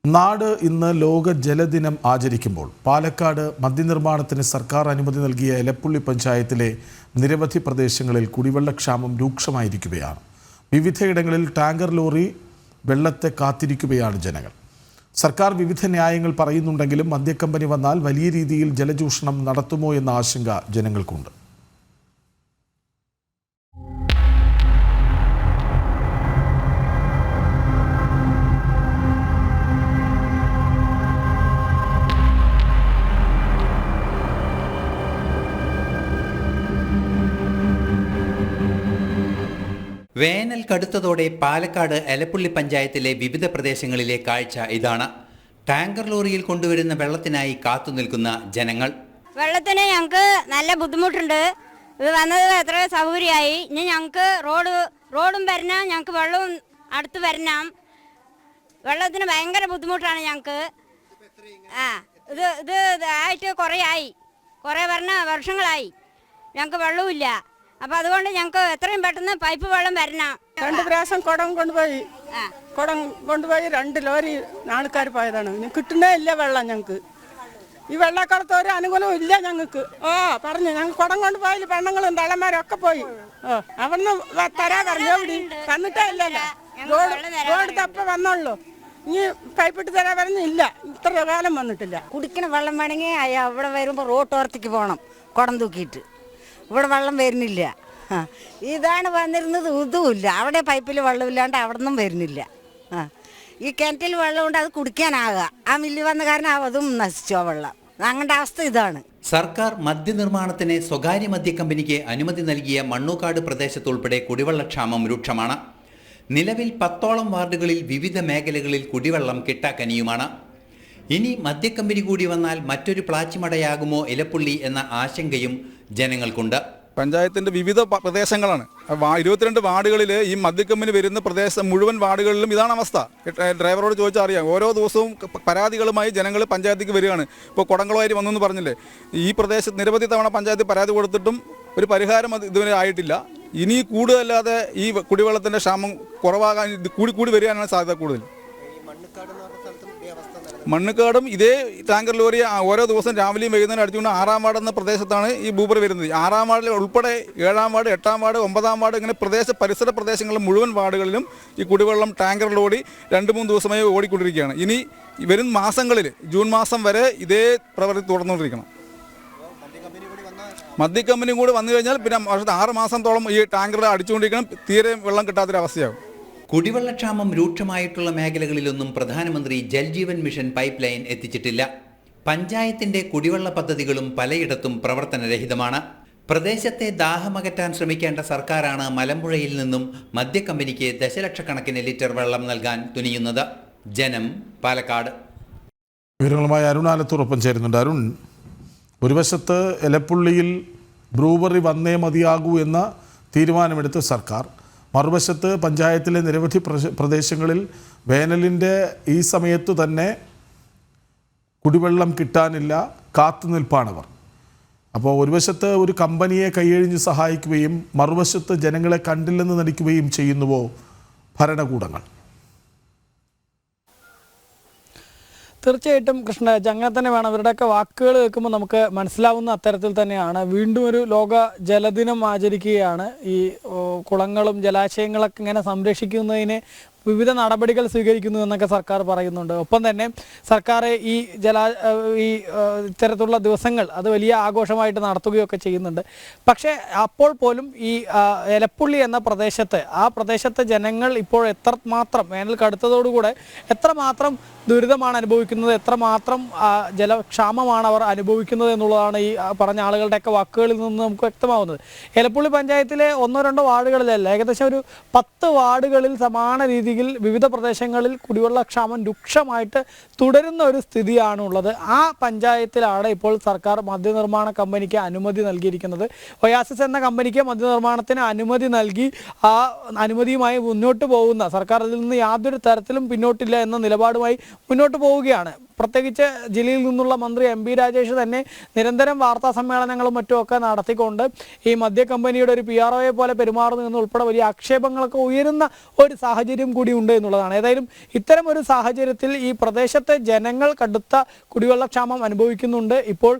നാട് ഇന്ന് ലോക ജലദിനം ആചരിക്കുമ്പോൾ പാലക്കാട് മദ്യനിർമ്മാണത്തിന് സർക്കാർ അനുമതി നൽകിയ എലപ്പുള്ളി പഞ്ചായത്തിലെ നിരവധി പ്രദേശങ്ങളിൽ കുടിവെള്ളക്ഷാമം രൂക്ഷമായിരിക്കുകയാണ്. വിവിധയിടങ്ങളിൽ ടാങ്കർ ലോറി വെള്ളത്തെ കാത്തിരിക്കുകയാണ് ജനങ്ങൾ. സർക്കാർ വിവിധ ന്യായങ്ങൾ പറയുന്നുണ്ടെങ്കിലും മദ്യക്കമ്പനി വന്നാൽ വലിയ രീതിയിൽ ജലചൂഷണം നടത്തുമോ എന്ന ആശങ്ക ജനങ്ങൾക്കുണ്ട്. വേനൽ കടുത്തതോടെ പാലക്കാട് എലപ്പുള്ളി പഞ്ചായത്തിലെ വിവിധ പ്രദേശങ്ങളിലെ കാഴ്ച ഇതാണ്. ടാങ്കർ ലോറിയിൽ കൊണ്ടുവരുന്ന വെള്ളത്തിനായി കാത്തുനിൽക്കുന്ന ജനങ്ങൾ. വെള്ളത്തിന് ഞങ്ങൾക്ക് നല്ല ബുദ്ധിമുട്ടുണ്ട്. ഇത് വന്നത് എത്ര സൗകര്യമായി. ഇനി ഞങ്ങൾക്ക് റോഡും വരണം, ഞങ്ങൾക്ക് വെള്ളവും അടുത്ത് വരണം. വെള്ളത്തിന് ഭയങ്കര ബുദ്ധിമുട്ടാണ് ഞങ്ങൾക്ക്. ഇത് ആയിട്ട് കുറേ വർഷങ്ങളായി ഞങ്ങൾക്ക് വെള്ളവുമില്ല. അപ്പം അതുകൊണ്ട് ഞങ്ങൾക്ക് എത്രയും പെട്ടെന്ന് പൈപ്പ് വെള്ളം വരണം. 2 പ്രാവശ്യം കുടം കൊണ്ടുപോയി 2 ലോറി ആൾക്കാർ പോയതാണ്. കിട്ടുന്നേ ഇല്ല വെള്ളം ഞങ്ങൾക്ക്. ഈ വെള്ളക്കാലത്ത് ഒരു അനുകൂലവും ഇല്ല ഞങ്ങൾക്ക്. പറഞ്ഞു ഞങ്ങൾ കുടം കൊണ്ടുപോയി പെണ്ണുങ്ങളും തള്ളമാരൊക്കെ പോയി. അവിടുന്ന് തരാ പറഞ്ഞു എവിടെ തന്നിട്ടേ ഇല്ലല്ലോ. റോഡ് തപ്പ വന്നുള്ളൂ. ഇനി പൈപ്പിട്ട് തരാൻ പറഞ്ഞില്ല. ഇത്ര കാലം വന്നിട്ടില്ല. കുടിക്കണ വെള്ളം വേണമെങ്കിൽ ഇവിടെ വരുമ്പോൾ റോട്ടോർത്തേക്ക് പോകണം കുടം തൂക്കിയിട്ട്. ഇവിടെ വെള്ളം വരുന്നില്ല. ഇതാണ് വന്നിരുന്നത്. ഇതുമില്ല. അവിടെ പൈപ്പിൽ വെള്ളമില്ലാണ്ട് അവിടെ നിന്നും വരുന്നില്ല. ഈ കിണറ്റിൽ വെള്ളമുണ്ട്, അത് കുടിക്കാനാകുക. ആ മില്ല് വന്ന കാരണം അതും നശിച്ചോ വെള്ളം. അങ്ങനത്തെ അവസ്ഥ ഇതാണ്. സർക്കാർ മദ്യനിർമ്മാണത്തിന് സ്വകാര്യ മദ്യ കമ്പനിക്ക് അനുമതി നൽകിയ മണ്ണൂക്കാട് പ്രദേശത്തുൾപ്പെടെ കുടിവെള്ളക്ഷാമം രൂക്ഷമാണ്. നിലവിൽ 10ഓളം വാർഡുകളിൽ വിവിധ മേഖലകളിൽ കുടിവെള്ളം കിട്ടാക്കനിയുമാണ്. ഇനി മദ്യക്കമ്പനി കൂടി വന്നാൽ മറ്റൊരു പ്ലാച്ചിമടയാകുമോ എലപ്പുള്ളി എന്ന ആശങ്കയും ജനങ്ങൾക്കുണ്ട്. പഞ്ചായത്തിൻ്റെ വിവിധ പ്രദേശങ്ങളാണ്. 22 വാർഡുകളിൽ ഈ മദ്യക്കമ്പനി വരുന്ന പ്രദേശം മുഴുവൻ വാർഡുകളിലും ഇതാണ് അവസ്ഥ. ഡ്രൈവറോട് ചോദിച്ചാൽ അറിയാം. ഓരോ ദിവസവും പരാതികളുമായി ജനങ്ങൾ പഞ്ചായത്തേക്ക് വരികയാണ്. ഇപ്പോൾ കുടങ്ങളുമായി വന്നെന്ന് പറഞ്ഞില്ലേ, ഈ പ്രദേശത്ത് നിരവധി തവണ പഞ്ചായത്ത് പരാതി കൊടുത്തിട്ടും ഒരു പരിഹാരം ഇതുവരെ ആയിട്ടില്ല. ഇനി കൂടുതലല്ലാതെ ഈ കുടിവെള്ളത്തിൻ്റെ ക്ഷാമം കുറവാകാൻ കൂടി വരികയാണ് സാധ്യത കൂടുതൽ. മണ്ണുക്കാടും ഇതേ ടാങ്കർ ലോറി ഓരോ ദിവസം രാവിലെയും വൈകുന്നേരം അടിച്ചുകൊണ്ട് 6ാം വാർഡ് എന്ന പ്രദേശത്താണ് ഈ ഭൂപർ വരുന്നത്. 6ാം വാർഡിൽ ഉൾപ്പെടെ 7ാം വാർഡ്, 8ാം വാർഡ്, 9ാം വാർഡ് ഇങ്ങനെ പരിസര പ്രദേശങ്ങളിലെ മുഴുവൻ വാർഡുകളിലും ഈ കുടിവെള്ളം ടാങ്കർ ലോറി 2-3 ദിവസമായി ഓടിക്കൊണ്ടിരിക്കുകയാണ്. ഇനി വരും മാസങ്ങളിൽ ജൂൺ മാസം വരെ ഇതേ പ്രവൃത്തി തുടർന്നുകൊണ്ടിരിക്കണം. മദ്യക്കമ്പനി കൂടി വന്നു കഴിഞ്ഞാൽ പിന്നെ 6 മാസത്തോളം ഈ ടാങ്കർ അടിച്ചുകൊണ്ടിരിക്കണം. തീരെ വെള്ളം കിട്ടാത്തൊരവസ്ഥയാകും. കുടിവെള്ളക്ഷാമം രൂക്ഷമായിട്ടുള്ള മേഖലകളിലൊന്നും പ്രധാനമന്ത്രി ജൽജീവൻ മിഷൻ പൈപ്പ് ലൈൻ എത്തിച്ചിട്ടില്ല. പഞ്ചായത്തിന്റെ കുടിവെള്ള പദ്ധതികളും പലയിടത്തും പ്രവർത്തനരഹിതമാണ്. പ്രദേശത്തെ ദാഹമകറ്റാൻ ശ്രമിക്കേണ്ട സർക്കാരാണ് മലമ്പുഴയിൽ നിന്നും മദ്യക്കമ്പനിക്ക് ദശലക്ഷക്കണക്കിന് ലിറ്റർ വെള്ളം നൽകാൻ തുനിയുന്നത്. ജനം, പാലക്കാട്. വിവരങ്ങളുമായി അരുൺ ആലത്തൂറൊപ്പം ചേരുന്നുണ്ട്. അരുൺ, ഒരു വശത്ത് എലപ്പുള്ളിയിൽ ബ്രൂവറി വന്നേ മതിയാകൂ എന്ന തീരുമാനമെടുത്ത് സർക്കാർ, മറുവശത്ത് പഞ്ചായത്തിലെ നിരവധി പ്രദേശങ്ങളിൽ വേനലിൻ്റെ ഈ സമയത്തു തന്നെ കുടിവെള്ളം കിട്ടാനില്ല, കാത്തുനിൽപ്പാണവർ. അപ്പോൾ ഒരു വശത്ത് ഒരു കമ്പനിയെ കൈയഴിഞ്ഞ് സഹായിക്കുകയും മറുവശത്ത് ജനങ്ങളെ കണ്ടില്ലെന്ന് നടിക്കുകയും ചെയ്യുന്നുവോ ഭരണകൂടങ്ങൾ? തീർച്ചയായിട്ടും കൃഷ്ണരാജ്, അങ്ങനെ തന്നെ വേണം. അവരുടെയൊക്കെ വാക്കുകൾ കേൾക്കുമ്പോൾ നമുക്ക് മനസ്സിലാവുന്ന അത്തരത്തിൽ തന്നെയാണ്. വീണ്ടും ഒരു ലോക ജലദിനം ആചരിക്കുകയാണ്. ഈ കുളങ്ങളും ജലാശയങ്ങളൊക്കെ ഇങ്ങനെ സംരക്ഷിക്കുന്നതിന് വിവിധ നടപടികൾ സ്വീകരിക്കുന്നു എന്നൊക്കെ സർക്കാർ പറയുന്നുണ്ട്. ഒപ്പം തന്നെ സർക്കാർ ഈ ഇത്തരത്തിലുള്ള ദിവസങ്ങൾ അത് വലിയ ആഘോഷമായിട്ട് നടത്തുകയൊക്കെ ചെയ്യുന്നുണ്ട്. പക്ഷേ അപ്പോൾ പോലും ഈ എലപ്പുള്ളി എന്ന പ്രദേശത്തെ ജനങ്ങൾ ഇപ്പോൾ എത്രമാത്രം വേനൽ കടുത്തതോടുകൂടെ എത്രമാത്രം ദുരിതമാണ് അനുഭവിക്കുന്നത്, എത്രമാത്രം ജലക്ഷാമമാണ് അവർ അനുഭവിക്കുന്നത് എന്നുള്ളതാണ് ഈ പറഞ്ഞ ആളുകളുടെയൊക്കെ വാക്കുകളിൽ നിന്ന് നമുക്ക് വ്യക്തമാവുന്നത്. എലപ്പുള്ളി പഞ്ചായത്തിലെ 1-2 വാർഡുകളിലല്ല, ഏകദേശം ഒരു 10 വാർഡുകളിൽ സമാന രീതിയിൽ വിവിധ പ്രദേശങ്ങളിൽ കുടിവെള്ളക്ഷാമം രൂക്ഷമായിട്ട് തുടരുന്ന ഒരു സ്ഥിതിയാണുള്ളത്. ആ പഞ്ചായത്തിലാണ് ഇപ്പോൾ സർക്കാർ മദ്യനിർമ്മാണ കമ്പനിക്ക് അനുമതി നൽകിയിരിക്കുന്നത്. ഒയാസിസ് എന്ന കമ്പനിക്ക് മദ്യനിർമ്മാണത്തിന് അനുമതി നൽകി ആ അനുമതിയുമായി മുന്നോട്ട് പോകുന്ന സർക്കാർ അതിൽ നിന്ന് യാതൊരു തരത്തിലും പിന്നോട്ടില്ല എന്ന നിലപാടുമായി മുന്നോട്ട് പോവുകയാണ്. പ്രത്യേകിച്ച് ജില്ലയിൽ നിന്നുള്ള മന്ത്രി എം പി രാജേഷ് തന്നെ നിരന്തരം വാർത്താ സമ്മേളനങ്ങളും മറ്റുമൊക്കെ നടത്തിക്കൊണ്ട് ഈ മദ്യ കമ്പനിയുടെ ഒരു PROയെ പോലെ പെരുമാറുന്നു എന്നുൾപ്പെടെ വലിയ ആക്ഷേപങ്ങളൊക്കെ ഉയരുന്ന ഒരു സാഹചര്യം കൂടി ഉണ്ട് എന്നുള്ളതാണ്. ഏതായാലും ഇത്തരം ഒരു സാഹചര്യത്തിൽ ഈ പ്രദേശത്തെ ജനങ്ങൾ കടുത്ത കുടിവെള്ളക്ഷാമം അനുഭവിക്കുന്നുണ്ട്. ഇപ്പോൾ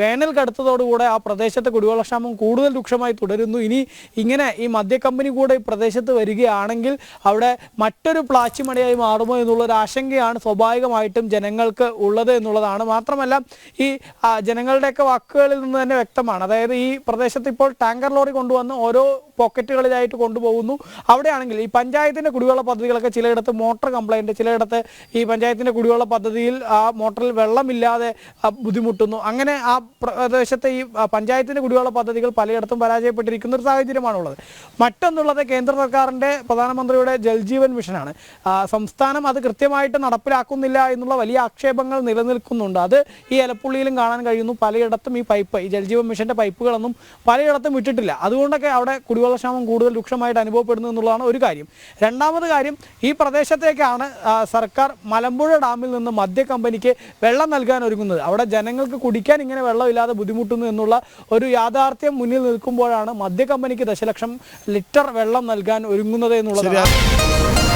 വേനൽ കടുത്തതോടുകൂടെ ആ പ്രദേശത്തെ കുടിവെള്ളക്ഷാമം കൂടുതൽ രൂക്ഷമായി തുടരുന്നു. ഇനി ഇങ്ങനെ ഈ മദ്യ കമ്പനി കൂടെ ഈ പ്രദേശത്ത് വരികയാണെങ്കിൽ അവിടെ മറ്റൊരു പ്ലാച്ചിമടയായി മാറുമോ എന്നുള്ളൊരു ആശങ്കയാണ് സ്വാഭാവികമായിട്ടും ജനങ്ങൾക്ക് ഉള്ളത് എന്നുള്ളതാണ്. മാത്രമല്ല ഈ ജനങ്ങളുടെയൊക്കെ വാക്കുകളിൽ നിന്ന് തന്നെ വ്യക്തമാണ്. അതായത് ഈ പ്രദേശത്ത് ഇപ്പോൾ ടാങ്കർ ലോറി കൊണ്ടുവന്ന് ഓരോ പോക്കറ്റുകളിലായിട്ട് കൊണ്ടുപോകുന്നു. അവിടെയാണെങ്കിൽ ഈ പഞ്ചായത്തിൻ്റെ കുടിവെള്ള പദ്ധതികളൊക്കെ ചിലയിടത്ത് മോട്ടോർ കംപ്ലൈൻറ്റ്, ചിലയിടത്ത് ഈ പഞ്ചായത്തിൻ്റെ കുടിവെള്ള പദ്ധതിയിൽ ആ മോട്ടറിൽ വെള്ളമില്ലാതെ ബുദ്ധിമുട്ടുന്നു. അങ്ങനെ ആ പ്രദേശത്തെ ഈ പഞ്ചായത്തിൻ്റെ കുടിവെള്ള പദ്ധതികൾ പലയിടത്തും പരാജയപ്പെട്ടിരിക്കുന്ന ഒരു സാഹചര്യമാണുള്ളത്. മറ്റൊന്നുള്ളത് കേന്ദ്ര സർക്കാരിൻ്റെ പ്രധാനമന്ത്രിയുടെ ജൽജീവൻ മിഷനാണ്. സംസ്ഥാനം അത് കൃത്യമായിട്ട് നടപ്പിലാക്കുന്നില്ല എന്നുള്ള വലിയ ആക്ഷേപങ്ങൾ നിലനിൽക്കുന്നുണ്ട്. അത് ഈ എലപ്പുള്ളിയിലും കാണാൻ കഴിയുന്നു. പലയിടത്തും ഈ ജൽജീവൻ മിഷന്റെ പൈപ്പുകളൊന്നും പലയിടത്തും വിട്ടിട്ടില്ല. അതുകൊണ്ടൊക്കെ അവിടെ കുടിവെള്ളക്ഷാമം കൂടുതൽ രൂക്ഷമായിട്ട് അനുഭവപ്പെടുന്നു എന്നുള്ളതാണ് ഒരു കാര്യം. രണ്ടാമത് കാര്യം, ഈ പ്രദേശത്തേക്കാണ് സർക്കാർ മലമ്പുഴ ഡാമിൽ നിന്ന് മദ്യ കമ്പനിക്ക് വെള്ളം നൽകാൻ ഒരുങ്ങുന്നത്. അവിടെ ജനങ്ങൾക്ക് കുടിക്കാൻ ഇങ്ങനെ വെള്ളമില്ലാതെ ബുദ്ധിമുട്ടുന്നു എന്നുള്ള ഒരു യാഥാർത്ഥ്യം മുന്നിൽ നിൽക്കുമ്പോഴാണ് മദ്യ കമ്പനിക്ക് ദശലക്ഷം ലിറ്റർ വെള്ളം നൽകാൻ ഒരുങ്ങുന്നത് എന്നുള്ളത്.